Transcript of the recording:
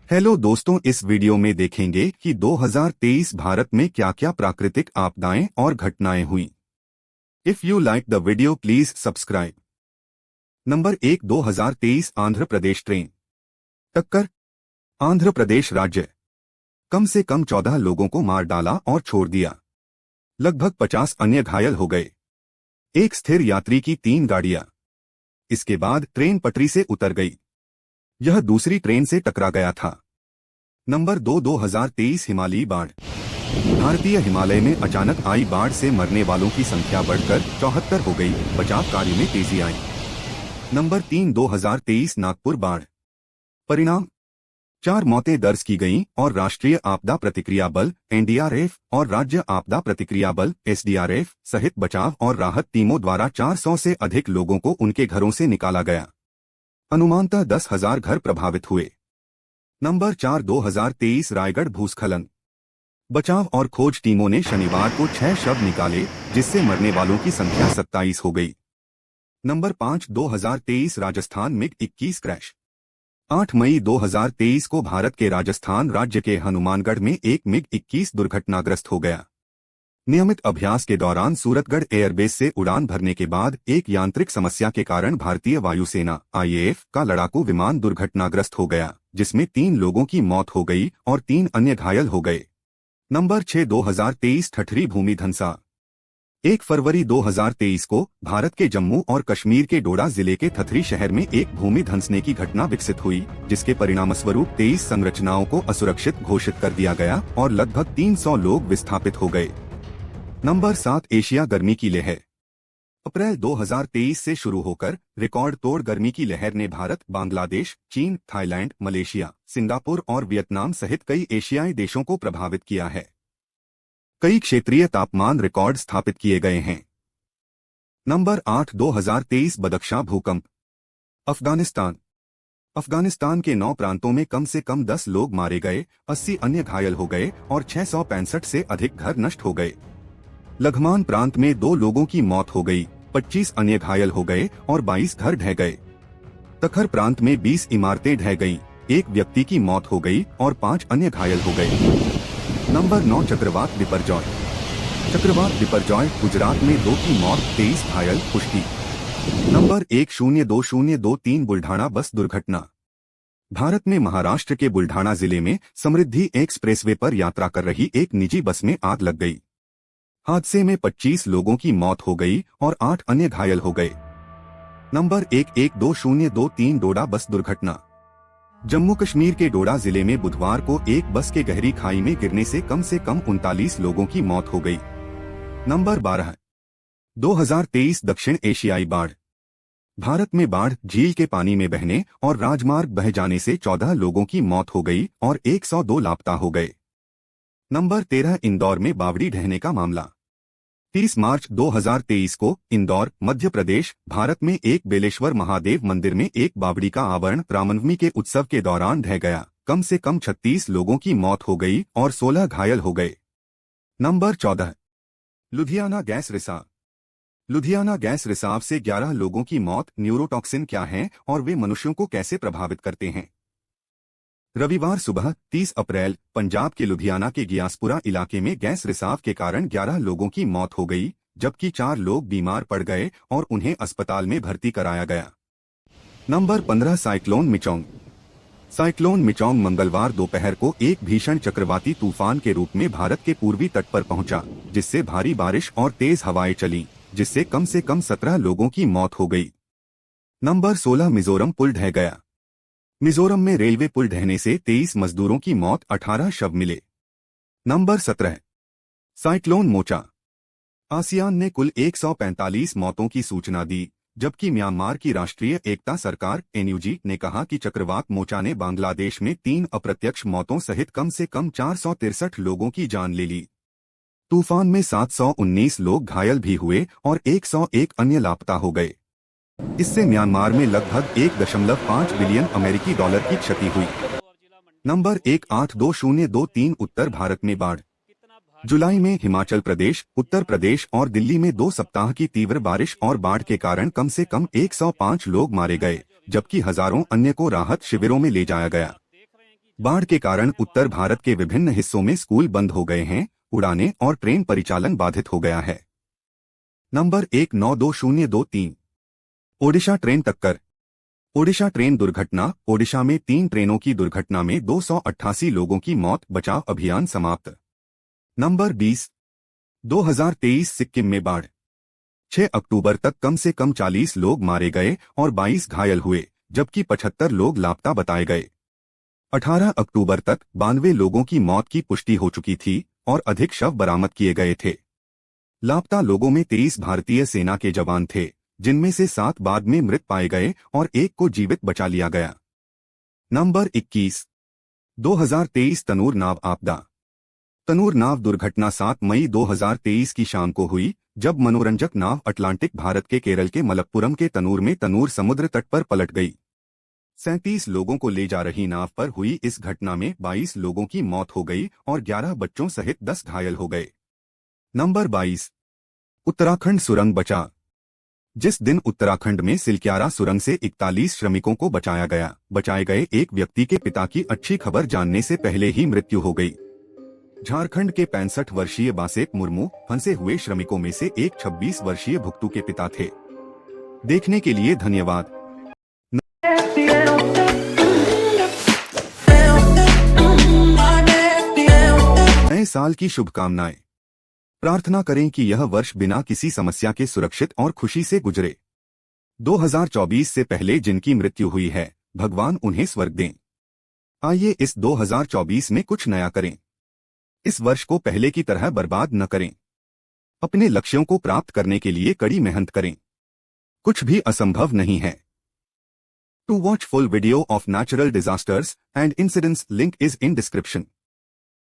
Hello दोस्तों, इस video में देखेंगे कि 2023 भारत में क्या क्या प्राकृतिक आपदाएं और घटनाएं हुई। If you like the video please subscribe. Number 1, 2023 Andhra Pradesh train टक्कर। आंध्र प्रदेश राज्य कम से कम 14 लोगों को मार डाला और छोड़ दिया। लगभग 50 अन्य घायल हो गए। एक स्थिर यात्री की 3 गाड़ियां। इसके बाद ट्रेन पटरी से उतर गई। यह दूसरी ट्रेन से टकरा गया था। नंबर 2, 2023 हिमालयी बाढ़। भारतीय हिमालय में अचानक आई बाढ़ से मरने वालों की संख्या बढ़कर 74 हो गई। बचाव कार्य में तेजी आई। नंबर 3, 2023 नागपुर बाढ़। परिणाम 4 मौतें दर्ज की गईं और राष्ट्रीय आपदा प्रतिक्रिया बल (एनडीआरएफ) और राज्य आपदा प्रतिक्रिया बल (एसडीआरएफ) सहित बचाव और राहत टीमों द्वारा 400 से अधिक लोगों को उनके घरों से निकाला गया। अनुमानतः 10,000 घर प्रभावित हुए। नंबर 4, 2023 रायगढ़ भूस्खलन। बचाव और खोज टीमों ने शनिवार को 6 शव निकाले, जिससे मरने वालों की संख्या 27 हो गई। Number 5, 2023 Rajasthan MiG 21 crash. 8 मई 2023 को भारत के राजस्थान राज्य के हनुमानगढ़ में एक मिग 21 दुर्घटनाग्रस्त हो गया। नियमित अभ्यास के दौरान सूरतगढ़ एयरबेस से उड़ान भरने के बाद एक यांत्रिक समस्या के कारण भारतीय वायुसेना (आईएएफ) का लड़ाकू विमान दुर्घटनाग्रस्त हो गया, जिसमें 3 लोगों की मौत हो गई और 3 अन्य घायल हो गए। नंबर 6, 2023 ठठरी भूमिधंसा। 1 फरवरी 2023 को भारत के जम्मू और कश्मीर के डोडा जिले के थथरी शहर में एक भूमि धंसने की घटना विकसित हुई, जिसके परिणामस्वरूप 23 संरचनाओं को असुरक्षित घोषित कर दिया गया और लगभग 300 लोग विस्थापित हो गए। नंबर 7, एशिया गर्मी की लहर। अप्रैल 2023 से शुरू होकर रिकॉर्ड तोड़ गर्मी की लहर ने भारत, बांग्लादेश, चीन, थाईलैंड, मलेशिया, सिंगापुर और वियतनाम सहित कई एशियाई देशों को प्रभावित किया है। कई क्षेत्रीय तापमान रिकॉर्ड स्थापित किए गए हैं। नंबर 8, 2023 बदख्शां भूकंप। अफगानिस्तान। अफगानिस्तान के 9 प्रांतों में कम से कम 10 लोग मारे गए, 80 अन्य घायल हो गए और 665 से अधिक घर नष्ट हो गए। लघमान प्रांत में 2 लोगों की मौत हो गई, 25 अन्य घायल हो गए और 22 घर ढह गए। तखर प्रांत में 20 इमारतें ढह गईं, 1 व्यक्ति की मौत हो गई और 5 अन्य घायल हो गए। नंबर 9, चक्रवात बिपरजॉय। चक्रवात बिपरजॉय गुजरात में 2 की मौत, 23 घायल, पुष्टि। नंबर 102023 बुल्ढाना बस दुर्घटना। भारत में महाराष्ट्र के बुल्ढाना जिले में समृद्धि एक्सप्रेसवे पर यात्रा कर रही एक निजी बस में आग लग गई। हादसे में 25 लोगों की मौत हो गई और 8 अन्य घायल हो गए। नंबर 112023 डोडा बस दुर्घटना। जम्मू कश्मीर के डोडा जिले में बुधवार को एक बस के गहरी खाई में गिरने से कम 39 लोगों की मौत हो गई। नंबर 12, 2023 दक्षिण एशियाई बाढ़। भारत में बाढ़, झील के पानी में बहने और राजमार्ग बह जाने से 14 लोगों की मौत हो गई और 102 लापता हो गए। नंबर 13, इंदौर में बावड़ी ढहने का मामला। 30 मार्च 2023 को इंदौर, मध्य प्रदेश, भारत में एक बेलेश्वर महादेव मंदिर में एक बावड़ी का आवरण रामनवमी के उत्सव के दौरान ढह गया। कम से कम 36 लोगों की मौत हो गई और 16 घायल हो गए। नंबर 14, लुधियाना गैस रिसाव। लुधियाना गैस रिसाव से 11 लोगों की मौत। न्यूरोटॉक्सिन क्या है और वे मनुष्यों को कैसे प्रभावित करते हैं? रविवार सुबह 30 अप्रैल पंजाब के लुधियाना के गियासपुरा इलाके में गैस रिसाव के कारण 11 लोगों की मौत हो गई, जबकि 4 लोग बीमार पड़ गए और उन्हें अस्पताल में भर्ती कराया गया। Number 15, cyclone Michaung. Cyclone Michaung मंगलवार दोपहर को एक भीषण चक्रवाती तूफान के रूप में भारत के पूर्वी तट पर पहुंचा, जिससे भारी बारिश और तेज हवाएं चली, जिससे कम से कम 17 लोगों की मौत हो गई। नंबर 16, मिजोरम पुल ढह गया। मिजोरम में रेलवे पुल ढहने से 23 मजदूरों की मौत, 18 शव मिले। Number 17, cyclone mocha. आसियान ने कुल 145 मौतों की सूचना दी, जबकि म्यांमार की राष्ट्रीय एकता सरकार (एनयूजी) ने कहा कि चक्रवात मोचा ने बांग्लादेश में 3 अप्रत्यक्ष मौतों सहित कम से कम 463 लोगों की जान ले ली। तूफान में 719 लोग घायल भी हुए और 101 अन्य लापता हो गए। इससे म्यांमार में लगभग 1.5 बिलियन अमेरिकी डॉलर की क्षति हुई। नंबर 182023 उत्तर भारत में बाढ़। जुलाई में हिमाचल प्रदेश, उत्तर प्रदेश और दिल्ली में 2 सप्ताह की तीव्र बारिश और बाढ़ के कारण कम से कम 105 लोग मारे गए, जबकि हजारों अन्य को राहत शिविरों में ले जाया गया। बाढ़ के कारण उत्तर भारत के विभिन्न हिस्सों में स्कूल बंद हो गए हैं, उड़ानें और ट्रेन परिचालन बाधित हो गया है। नंबर 192023 ओडिशा ट्रेन टक्कर। ओडिशा ट्रेन दुर्घटना। ओडिशा में 3 ट्रेनों की दुर्घटना में 288 लोगों की मौत। बचाव अभियान समाप्त। नंबर 20 2023 सिक्किम में बाढ़। 6 अक्टूबर तक कम से कम 40 लोग मारे गए और 22 घायल हुए, जबकि 75 लोग लापता बताए गए। 18 अक्टूबर तक 92 लोगों की मौत की पुष्टि हो चुकी थी और अधिक शव बरामद किए गए थे। लापता लोगों में 23 भारतीय सेना के जवान थे, जिनमें से 7 बाद में मृत पाए गए और 1 को जीवित बचा लिया गया। नंबर 21 2023 तनूर नाव आपदा। तनूर नाव दुर्घटना 7 मई 2023 की शाम को हुई, जब मनोरंजक नाव अटलांटिक भारत के केरल के मलप्पुरम के तनूर में तनूर समुद्र तट पर पलट गई। 37 लोगों को ले जा रही नाव पर हुई इस घटना में 22 लोगों की मौत हो गई और 11 बच्चों सहित 10 घायल हो गए। नंबर 22 उत्तराखंड सुरंग बचा। जिस दिन उत्तराखंड में सिलक्यारा सुरंग से 41 श्रमिकों को बचाया गया, बचाए गए एक व्यक्ति के पिता की अच्छी खबर जानने से पहले ही मृत्यु हो गई। झारखंड के 65 वर्षीय बासेक मुर्मू फंसे हुए श्रमिकों में से एक 26 वर्षीय भुक्तू के पिता थे। देखने के लिए धन्यवाद। नए साल की शुभकामनाएं। प्रार्थना करें कि यह वर्ष बिना किसी समस्या के सुरक्षित और खुशी से गुजरे। 2024 से पहले जिनकी मृत्यु हुई है, भगवान उन्हें स्वर्ग दें। आइए इस 2024 में कुछ नया करें। इस वर्ष को पहले की तरह बर्बाद न करें। अपने लक्ष्यों को प्राप्त करने के लिए कड़ी मेहनत करें। कुछ भी असंभव नहीं है। To watch full video of natural disasters and incidents, link is in description.